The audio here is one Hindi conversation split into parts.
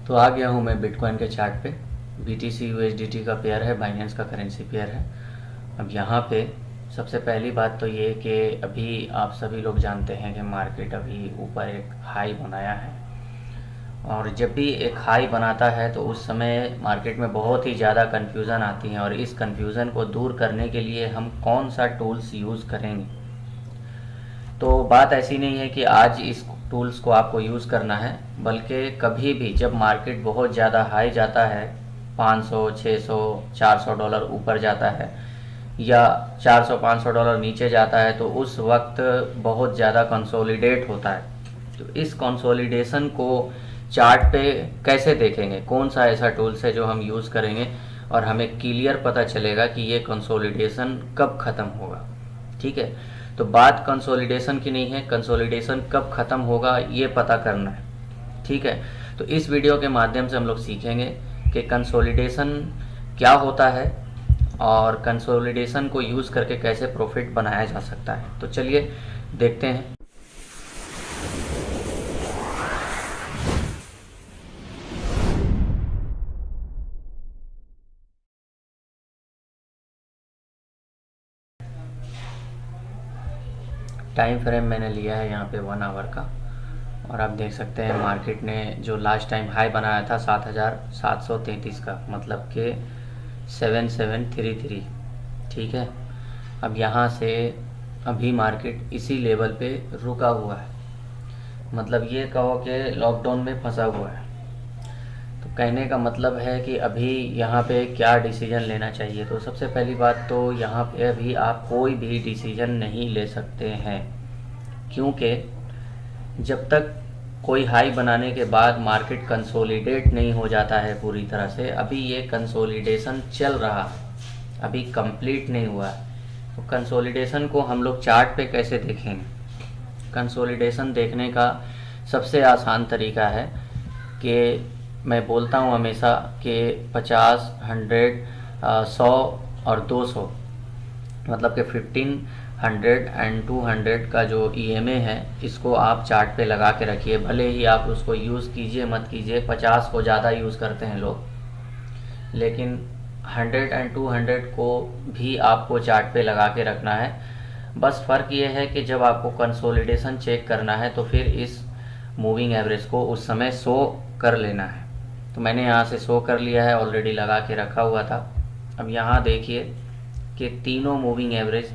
तो आ गया हूँ मैं बिटकॉइन के चार्ट पे। BTC USDT का पेयर है, बाइनेंस का करेंसी पेयर है। अब यहाँ पे सबसे पहली बात तो ये कि अभी आप सभी लोग जानते हैं कि मार्केट अभी ऊपर एक हाई बनाया है, और जब भी एक हाई बनाता है तो उस समय मार्केट में बहुत ही ज़्यादा कन्फ्यूज़न आती है, और इस कन्फ्यूज़न को दूर करने के लिए हम कौन सा टूल्स यूज़ करेंगे। तो बात ऐसी नहीं है कि आज इस टूल्स को आपको यूज़ करना है, बल्कि कभी भी जब मार्केट बहुत ज़्यादा हाई जाता है, 500, 600, $400 ऊपर जाता है, या 400-500 डॉलर नीचे जाता है, तो उस वक्त बहुत ज़्यादा कंसोलिडेट होता है। तो इस कंसोलिडेशन को चार्ट पे कैसे देखेंगे, कौन सा ऐसा टूल्स है जो हम यूज़ करेंगे और हमें क्लियर पता चलेगा कि ये कंसोलिडेशन कब ख़त्म होगा। ठीक है, तो बात कंसोलिडेशन की नहीं है, कंसोलिडेशन कब ख़त्म होगा ये पता करना है। ठीक है, तो इस वीडियो के माध्यम से हम लोग सीखेंगे कि कंसोलिडेशन क्या होता है और कंसोलिडेशन को यूज़ करके कैसे प्रॉफिट बनाया जा सकता है। तो चलिए देखते हैं। टाइम फ्रेम मैंने लिया है यहाँ पे 1 आवर का, और आप देख सकते हैं मार्केट ने जो लास्ट टाइम हाई बनाया था 7733 का, मतलब कि 7733। ठीक है, अब यहाँ से अभी मार्केट इसी लेवल पे रुका हुआ है, मतलब ये कहो कि लॉकडाउन में फंसा हुआ है। तो कहने का मतलब है कि अभी यहाँ पे क्या डिसीजन लेना चाहिए। तो सबसे पहली बात तो यहाँ पे अभी आप कोई भी डिसीजन नहीं ले सकते हैं, क्योंकि जब तक कोई हाई बनाने के बाद मार्केट कंसोलिडेट नहीं हो जाता है पूरी तरह से, अभी ये कंसोलिडेशन चल रहा है, अभी कंप्लीट नहीं हुआ है। तो कंसोलिडेशन को हम लोग चार्ट पे कैसे देखेंगे। कंसोलिडेशन देखने का सबसे आसान तरीका है कि मैं बोलता हूँ हमेशा कि 50, 100, 100 और 200, मतलब कि 1500 एंड 200 का जो EMA है, इसको आप चार्ट पे लगा के रखिए। भले ही आप उसको यूज़ कीजिए मत कीजिए, 50 को ज़्यादा यूज़ करते हैं लोग, लेकिन 100 एंड 200 को भी आपको चार्ट पे लगा के रखना है। बस फ़र्क ये है कि जब आपको कंसोलिडेशन चेक करना है तो फिर इस मूविंग एवरेज को उस समय शो कर लेना है। तो मैंने यहाँ से शो कर लिया है, ऑलरेडी लगा के रखा हुआ था। अब यहाँ देखिए कि तीनों मूविंग एवरेज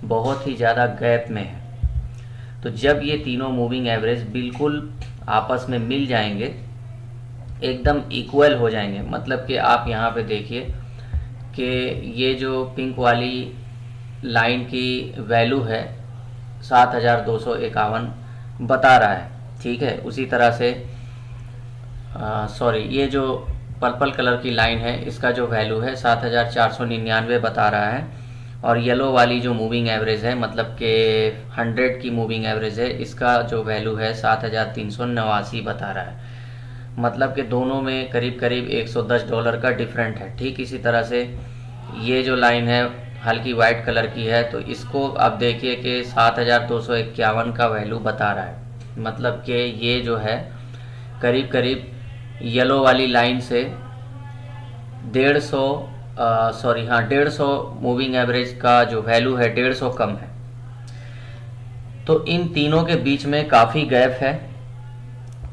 बहुत ही ज़्यादा गैप में है। तो जब ये तीनों मूविंग एवरेज बिल्कुल आपस में मिल जाएंगे, एकदम इक्वल हो जाएंगे, मतलब कि आप यहाँ पे देखिए कि ये जो पिंक वाली लाइन की वैल्यू है 7251 बता रहा है। ठीक है, उसी तरह से सॉरी, ये जो पर्पल कलर की लाइन है इसका जो वैल्यू है 7499 बता रहा है, और येलो वाली जो मूविंग एवरेज है, मतलब कि 100 की मूविंग एवरेज है, इसका जो वैल्यू है 7389 बता रहा है। मतलब कि दोनों में करीब करीब $110 का डिफरेंट है। ठीक इसी तरह से ये जो लाइन है हल्की वाइट कलर की है, तो इसको आप देखिए कि 7251 का वैल्यू बता रहा है, मतलब कि ये जो है करीब करीब येलो वाली लाइन से 150 मूविंग एवरेज का जो वैल्यू है 150 कम है। तो इन तीनों के बीच में काफ़ी गैप है।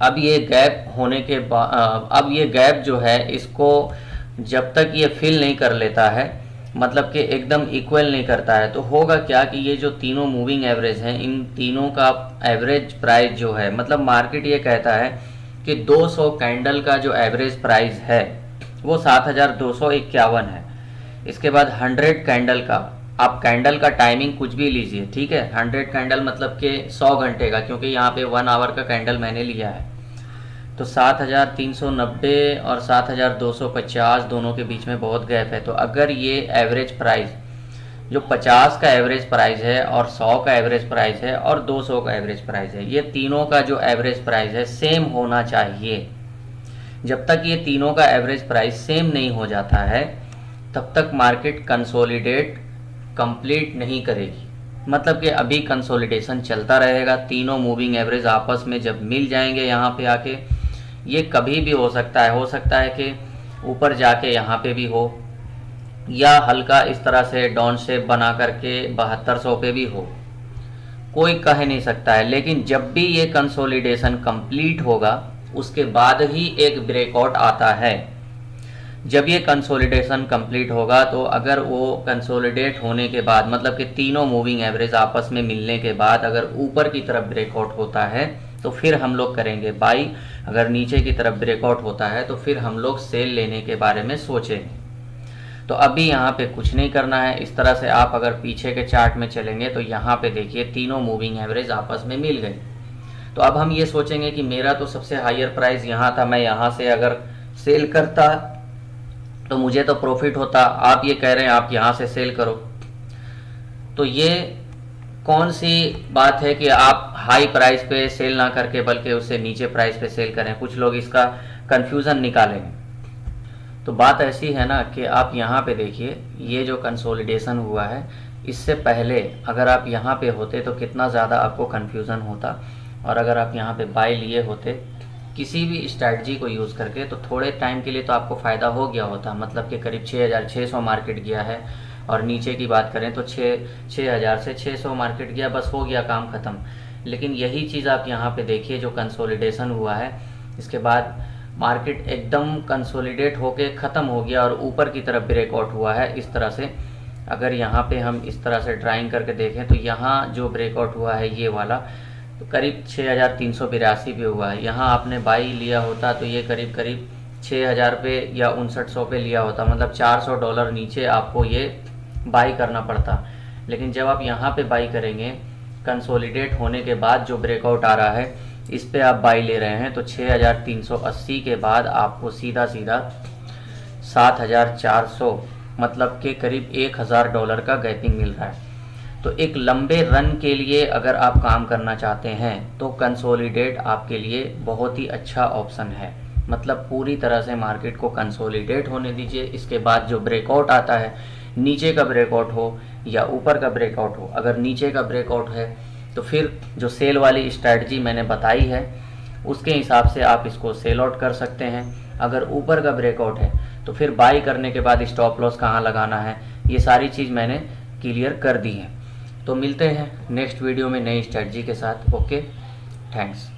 अब ये गैप होने के बाद, अब ये गैप जो है इसको जब तक ये फिल नहीं कर लेता है, मतलब कि एकदम इक्वल नहीं करता है, तो होगा क्या कि ये जो तीनों मूविंग एवरेज हैं, इन तीनों का एवरेज प्राइस जो है, मतलब मार्केट ये कहता है कि 200 कैंडल का जो एवरेज प्राइस है वो 7251 है। इसके बाद 100 कैंडल का, आप कैंडल का टाइमिंग कुछ भी लीजिए, ठीक है, 100 कैंडल मतलब कि 100 घंटे का, क्योंकि यहाँ पे 1 आवर का कैंडल मैंने लिया है। तो 7390 और 7250 दोनों के बीच में बहुत गैप है। तो अगर ये एवरेज प्राइस जो 50 का एवरेज प्राइस है और 100 का एवरेज प्राइस है और 200 का एवरेज प्राइस है, ये तीनों का जो एवरेज प्राइस है सेम होना चाहिए। जब तक ये तीनों का एवरेज प्राइस सेम नहीं हो जाता है तब तक मार्केट कंसोलिडेट कंप्लीट नहीं करेगी। मतलब कि अभी कंसोलिडेशन चलता रहेगा, तीनों मूविंग एवरेज आपस में जब मिल जाएंगे यहाँ पे आके, ये कभी भी हो सकता है कि ऊपर जाके यहाँ पे भी हो, या हल्का इस तरह से डाउन शेप बना करके 7200 पे भी हो, कोई कह नहीं सकता है। लेकिन जब भी ये कंसोलिडेशन कंप्लीट होगा उसके बाद ही एक ब्रेकआउट आता है। जब ये कंसोलिडेशन कंप्लीट होगा तो अगर वो कंसोलिडेट होने के बाद, मतलब कि तीनों मूविंग एवरेज आपस में मिलने के बाद अगर ऊपर की तरफ ब्रेकआउट होता है तो फिर हम लोग करेंगे बाई, अगर नीचे की तरफ ब्रेकआउट होता है तो फिर हम लोग सेल लेने के बारे में सोचेंगे। तो अभी यहाँ पे कुछ नहीं करना है। इस तरह से आप अगर पीछे के चार्ट में चलेंगे तो यहाँ पे देखिए तीनों मूविंग एवरेज आपस में मिल गए। तो अब हम ये सोचेंगे कि मेरा तो सबसे हायर प्राइस यहाँ था, मैं यहाँ से अगर सेल करता तो मुझे तो प्रॉफिट होता। आप ये कह रहे हैं आप यहाँ से सेल करो, तो ये कौन सी बात है कि आप हाई प्राइस पे सेल ना करके बल्कि उससे नीचे प्राइस पे सेल करें? कुछ लोग इसका कंफ्यूजन निकालेंगे। तो बात ऐसी है ना कि आप यहाँ पे देखिए, ये जो कंसोलिडेशन हुआ है इससे पहले अगर आप यहाँ पे होते तो कितना ज़्यादा आपको कंफ्यूजन होता, और अगर आप यहाँ पे बाय लिए होते किसी भी स्ट्रैटेजी को यूज़ करके तो थोड़े टाइम के लिए तो आपको फ़ायदा हो गया होता। मतलब कि करीब 6600 मार्केट गया है, और नीचे की बात करें तो 6000 से 600 मार्केट गया, बस हो गया काम ख़त्म। लेकिन यही चीज़ आप यहाँ पे देखिए, जो कंसोलिडेशन हुआ है इसके बाद मार्केट एकदम कंसोलिडेट होके ख़त्म हो गया और ऊपर की तरफ ब्रेकआउट हुआ है। इस तरह से अगर यहाँ पे हम इस तरह से ड्राइंग करके देखें तो यहाँ जो ब्रेकआउट हुआ है ये वाला, तो करीब 6382 पे हुआ है। यहाँ आपने बाई लिया होता तो ये करीब करीब 6000 पे या 5900 पे लिया होता, मतलब $400 नीचे आपको ये बाई करना पड़ता। लेकिन जब आप यहाँ पे बाई करेंगे कंसोलिडेट होने के बाद जो ब्रेकआउट आ रहा है इस पे आप बाई ले रहे हैं, तो 6380 के बाद आपको सीधा सीधा 7400, मतलब के करीब $1000 का गैपिंग मिल रहा है। तो एक लंबे रन के लिए अगर आप काम करना चाहते हैं तो कंसोलिडेट आपके लिए बहुत ही अच्छा ऑप्शन है। मतलब पूरी तरह से मार्केट को कंसोलिडेट होने दीजिए, इसके बाद जो ब्रेकआउट आता है, नीचे का ब्रेकआउट हो या ऊपर का ब्रेकआउट हो, अगर नीचे का ब्रेकआउट है तो फिर जो सेल वाली स्ट्रैटेजी मैंने बताई है उसके हिसाब से आप इसको सेल आउट कर सकते हैं। अगर ऊपर का ब्रेकआउट है तो फिर बाई करने के बाद स्टॉप लॉस कहाँ लगाना है, ये सारी चीज़ मैंने क्लियर कर दी है। तो मिलते हैं नेक्स्ट वीडियो में नई स्ट्रैटेजी के साथ। Okay, thanks.